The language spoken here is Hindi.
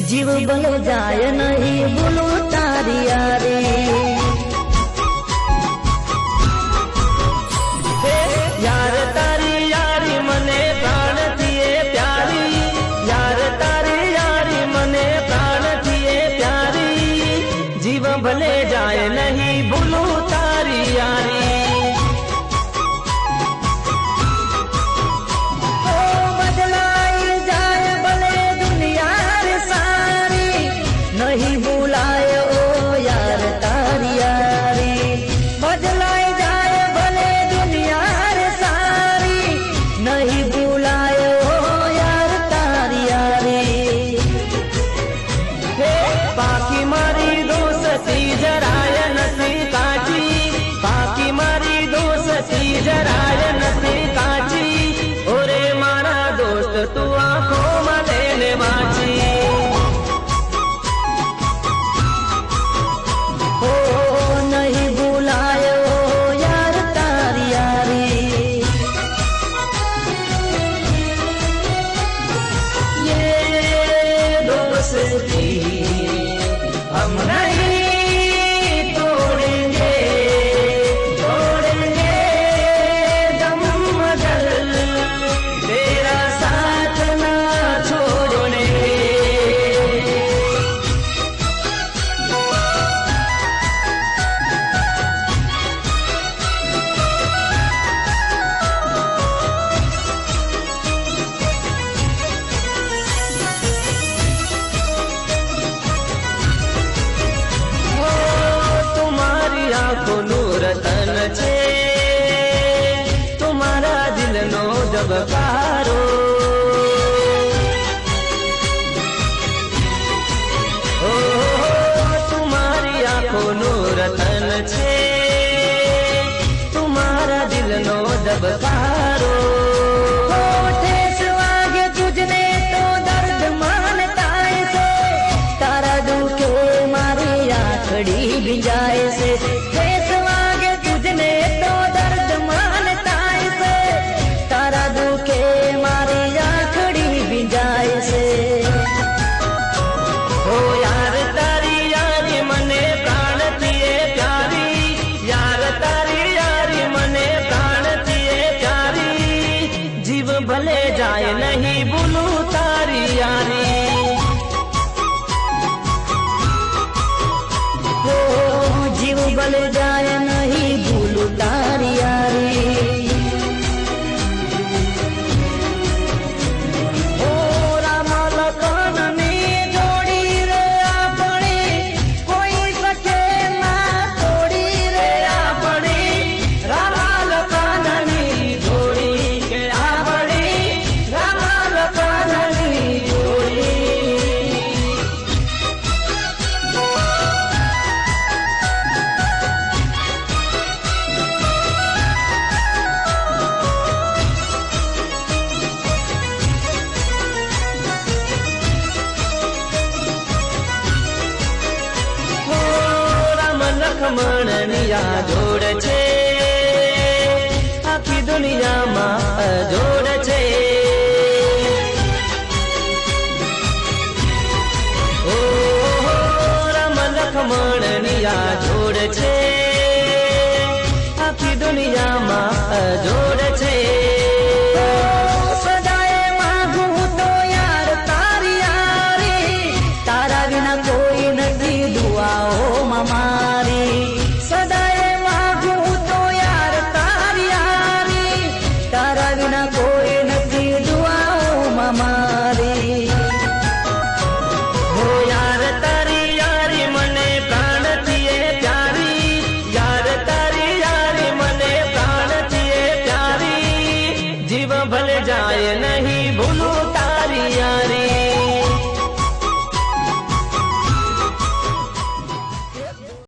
जीव बल जाय नहीं बोलो तारी यारी। यार तारी यारी मने प्राण थिए प्यारी, यार तारी यारी मने प्राण थिए प्यारी। जीव भले जाए नहीं भूलू तारी यारी। नहीं बुलाए ओ यार तारी यारी, बदलाई जाए भले दुनिया रे सारी। नहीं बुलाए ओ यार तारी यारी। बाकी मारी दोस्ती जराय नसी काची, बाकी मारी दोस्ती जराय नसी काची। ओरे मारा दोस्त तू आंखों में लेने वाची। हम नहीं तोड़ेंगे, तोड़ेंगे दम मगर तेरा साथ ना छोड़ेंगे। रतन छे तुम्हारा दिल नो जब कारो। ओ तुम्हारी आंखों नो रतन छे तुम्हारा दिल नो जब कारो। ठेस वागे तुझने तो दर्द मानता से, तारा दुखे मारी आखड़ी भी जाए से। तो दर्द मानता से, तारा दुखे मारी आखड़ी भी जाए से। ओ यार तारी यारी मने प्राण थिए प्यारी, यार तारी यारी मने प्राण थिए प्यारी। जीव भले जाए नहीं भूलू तारी यारी। ओ जीव भले जाए नहीं भूलू तारी यारी। ओ राम लखन नी जोड़ी रे आपणी, कोई सके ना तोड़ी रे आपणी। राम लखन नी जोड़ी के आपणी, राम लखन नी जोड़ी। लखमणनिया जोड़ छे आखी दुनिया में जोड़ छे। ओ राम लखमणनिया जोड़ छे आखी दुनिया में जोड़ छे। सदाए मांगू तो यार तारी यारी, तारा बिना कोई नहीं दुआओ मामारी। सदाए मांगू तो यार तारी यारी, तारा बिना कोई नहीं दुआओ मामारी। हो यार तारी यारी मने प्राण थिए प्यारी, यार तारी यारी मने प्राण थिए प्यारी। जीव भले जाए नहीं भूलू तारी यारी।